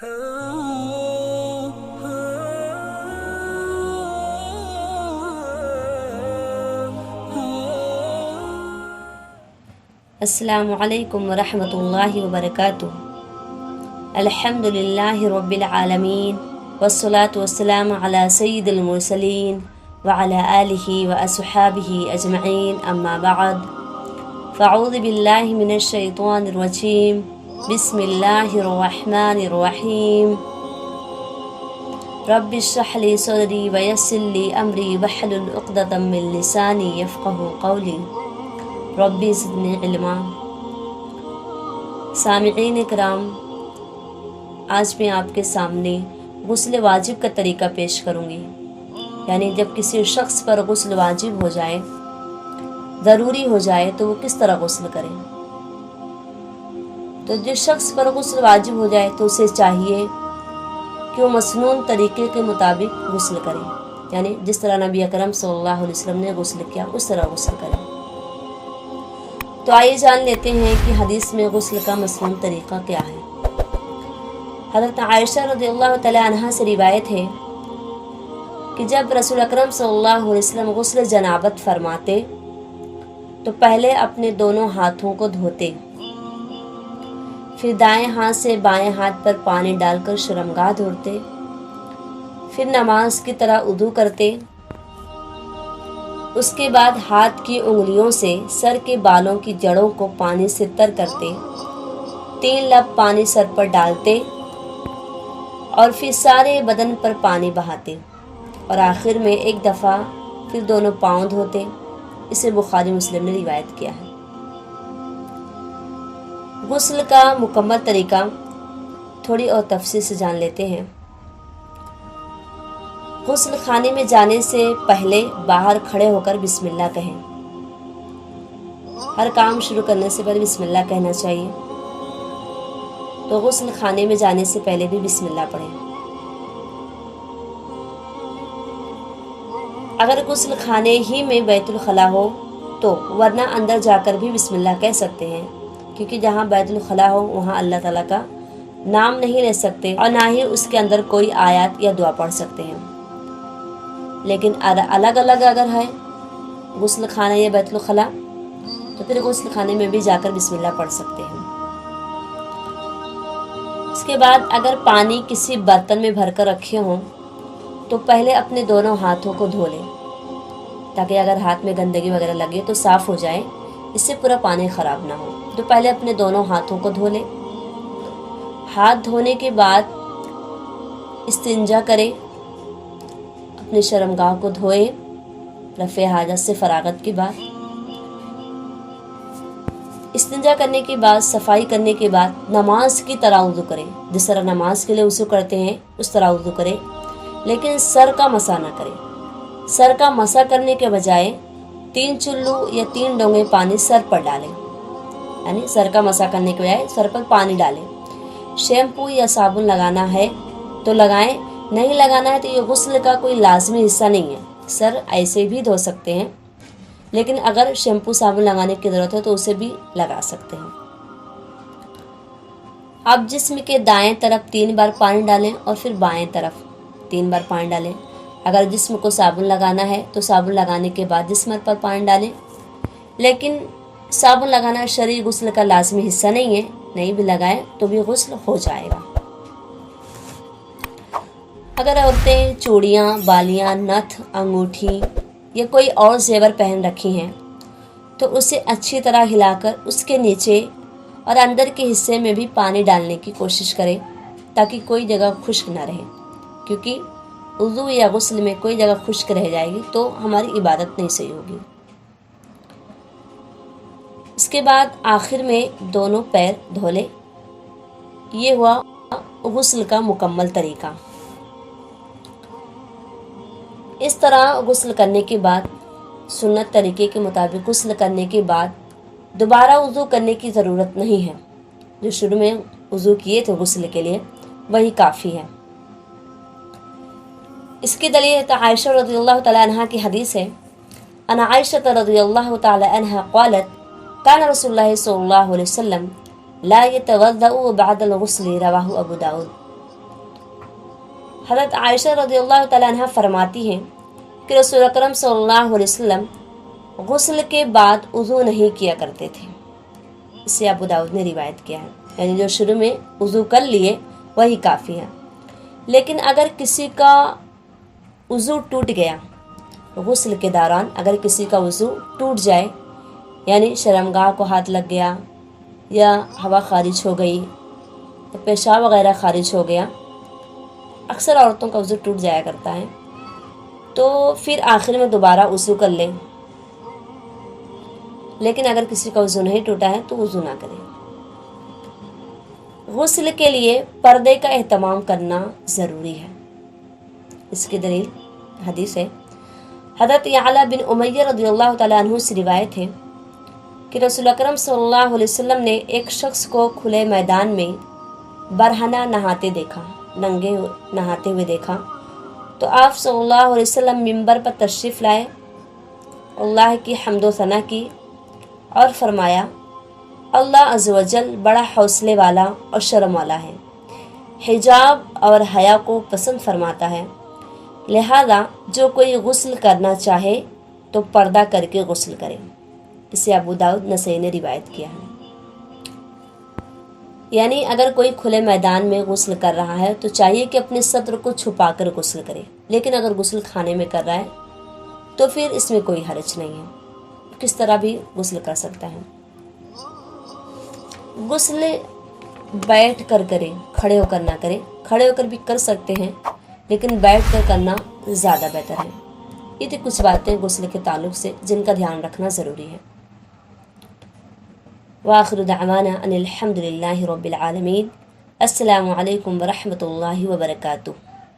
السلام علیکم ورحمۃ اللہ وبرکاتہ۔ الحمدللہ رب العالمین والصلاة والسلام علی سید المرسلین وعلی آلہ واصحابہ اجمعین، اما بعد فاعوذ باللہ من الشیطان الرجیم، بسم اللہ الرحمن الرحیم۔ رب اشرح لی صدری ویسر لی امری واحلل عقدۃ من لسانی یفقہوا قولی، ربی زدنی علما۔ سامعین کرام، آج میں آپ کے سامنے غسل واجب کا طریقہ پیش کروں گی، یعنی جب کسی شخص پر غسل واجب ہو جائے، ضروری ہو جائے، تو وہ کس طرح غسل کرے۔ تو جس شخص پر غسل واجب ہو جائے تو اسے چاہیے کہ وہ مسنون طریقے کے مطابق غسل کرے، یعنی جس طرح نبی اکرم صلی اللہ علیہ وسلم نے غسل کیا اس طرح غسل کرے۔ تو آئیے جان لیتے ہیں کہ حدیث میں غسل کا مسنون طریقہ کیا ہے۔ حضرت عائشہ رضی اللہ تعالی عنہا سے روایت ہے کہ جب رسول اکرم صلی اللہ علیہ وسلم غسل جنابت فرماتے تو پہلے اپنے دونوں ہاتھوں کو دھوتے، پھر دائیں ہاتھ سے بائیں ہاتھ پر پانی ڈال کر شرمگاہ دھوتے، پھر نماز کی طرح وضو کرتے، اس کے بعد ہاتھ کی انگلیوں سے سر کے بالوں کی جڑوں کو پانی سے تر کرتے، 3 لب پانی سر پر ڈالتے اور پھر سارے بدن پر پانی بہاتے، اور آخر میں 1 دفعہ پھر دونوں پاؤں دھوتے۔ اسے بخاری مسلم نے روایت کیا ہے۔ غسل کا مکمل طریقہ تھوڑی اور تفصیل سے جان لیتے ہیں۔ غسل خانے میں جانے سے پہلے باہر کھڑے ہو کر بسم اللہ کہیں۔ ہر کام شروع کرنے سے پہلے بسم اللہ کہنا چاہیے، تو غسل خانے میں جانے سے پہلے بھی بسم اللہ پڑھیں۔ اگر غسل خانے ہی میں بیت الخلاء ہو تو ورنہ اندر جا کر بھی بسم اللہ کہہ سکتے ہیں، کیونکہ جہاں بیت الخلاء ہو وہاں اللہ تعالیٰ کا نام نہیں لے سکتے اور نہ ہی اس کے اندر کوئی آیات یا دعا پڑھ سکتے ہیں۔ لیکن الگ الگ اگر ہے غسل خانہ یا بیت الخلاء تو پھر غسل خانے میں بھی جا کر بسم اللہ پڑھ سکتے ہیں۔ اس کے بعد اگر پانی کسی برتن میں بھر کر رکھے ہوں تو پہلے اپنے دونوں ہاتھوں کو دھو لیں، تاکہ اگر ہاتھ میں گندگی وغیرہ لگے تو صاف ہو جائے، اس سے پورا پانی خراب نہ ہو۔ تو پہلے اپنے دونوں ہاتھوں کو دھو لیں۔ ہاتھ دھونے کے بعد استنجا کرے، اپنی شرمگاہ کو دھوئے رفع حاجت سے فراغت کے بعد۔ استنجا کرنے کے بعد، صفائی کرنے کے بعد نماز کی طرح وضو کرے، جس طرح نماز کے لیے وضو کرتے ہیں اس طرح وضو کرے، لیکن سر کا مسح نہ کرے۔ سر کا مسح کرنے کے بجائے 3 چلو یا 3 ڈونگے پانی سر پر ڈالیں، یعنی سر کا مسح کرنے کے بجائے سر پر پانی ڈالیں۔ شیمپو یا صابن لگانا ہے تو لگائیں، نہیں لگانا ہے تو یہ غسل کا کوئی لازمی حصہ نہیں ہے۔ سر ایسے بھی دھو سکتے ہیں، لیکن اگر شیمپو صابن لگانے کی ضرورت ہے تو اسے بھی لگا سکتے ہیں۔ اب جسم کے دائیں طرف 3 بار پانی ڈالیں اور پھر بائیں طرف 3 بار پانی ڈالیں۔ اگر جسم کو صابن لگانا ہے تو صابن لگانے کے بعد جسم پر پانی ڈالیں، لیکن صابن لگانا شرعی غسل کا لازمی حصہ نہیں ہے، نہیں بھی لگائیں تو بھی غسل ہو جائے گا۔ اگر عورتیں چوڑیاں، بالیاں، نتھ، انگوٹھی یا کوئی اور زیور پہن رکھی ہیں تو اسے اچھی طرح ہلا کر اس کے نیچے اور اندر کے حصے میں بھی پانی ڈالنے کی کوشش کریں، تاکہ کوئی جگہ خشک نہ رہے، کیونکہ وضو یا غسل میں کوئی جگہ خشک رہ جائے گی تو ہماری عبادت نہیں صحیح ہوگی۔ اس کے بعد آخر میں دونوں پیر دھو لے۔ یہ ہوا غسل کا مکمل طریقہ۔ اس طرح غسل کرنے کے بعد، سنت طریقے کے مطابق غسل کرنے کے بعد دوبارہ وضو کرنے کی ضرورت نہیں ہے۔ جو شروع میں وضو کیے تھے غسل کے لیے وہی کافی ہے۔ اس کی دلیل عائشہ رضی اللہ تعالی عنہ کی حدیث ہے، ان عائشہ رضی اللہ تعالی عنہ قالت کان رسول اللہ صلی اللہ علیہ وسلم لا يتوضأ بعد الغسل، رواہ ابو داود۔ حضرت عائشہ رضی اللہ تعالیٰ عنہ فرماتی ہیں کہ رسول اکرم صلی اللہ علیہ وسلم غسل کے بعد وضو نہیں کیا کرتے تھے. اسے ابو داؤد نے روایت کیا ہے. یعنی جو شروع میں وضو کر لیے وہی کافی ہے. لیکن اگر کسی کا وضو ٹوٹ گیا غسل کے دوران، اگر کسی کا وضو ٹوٹ جائے، یعنی شرمگاہ کو ہاتھ لگ گیا یا ہوا خارج ہو گئی، پیشاب وغیرہ خارج ہو گیا، اکثر عورتوں کا وضو ٹوٹ جایا کرتا ہے، تو پھر آخر میں دوبارہ وضو کر لیں. لیکن اگر کسی کا وضو نہیں ٹوٹا ہے تو وضو نہ کریں. غسل کے لیے پردے کا اہتمام کرنا ضروری ہے. اس کی دلیل حدیث ہے. حضرت یعلا بن امیہ رضی اللہ تعالیٰ عنہ سے روایت ہے کہ رسول اکرم صلی اللہ علیہ وسلم نے ایک شخص کو کھلے میدان میں برہنہ نہاتے دیکھا، ننگے نہاتے ہوئے دیکھا. تو آپ صلی اللہ علیہ وسلم منبر پر تشریف لائے، اللہ کی حمد و ثنا کی اور فرمایا اللہ عز و جل بڑا حوصلے والا اور شرم والا ہے، حجاب اور حیا کو پسند فرماتا ہے، لہذا جو کوئی غسل کرنا چاہے تو پردہ کر کے غسل کرے. اسے ابو داؤد نسائی نے روایت کیا ہے. یعنی اگر کوئی کھلے میدان میں غسل کر رہا ہے تو چاہیے کہ اپنے صدر کو چھپا کر غسل کرے. لیکن اگر غسل خانے میں کر رہا ہے تو پھر اس میں کوئی حرج نہیں ہے، کس طرح بھی غسل کر سکتا ہے. غسل بیٹھ کر کریں، کھڑے ہو کر نہ کریں. کھڑے ہو کر بھی کر سکتے ہیں لیکن بیٹھ کر کرنا زیادہ بہتر ہے. یہ تھی کچھ باتیں غسل کے تعلق سے جن کا دھیان رکھنا ضروری ہے. وآخر دعوانا ان الحمد للہ رب العالمین. السلام علیکم ورحمۃ اللہ وبرکاتہ.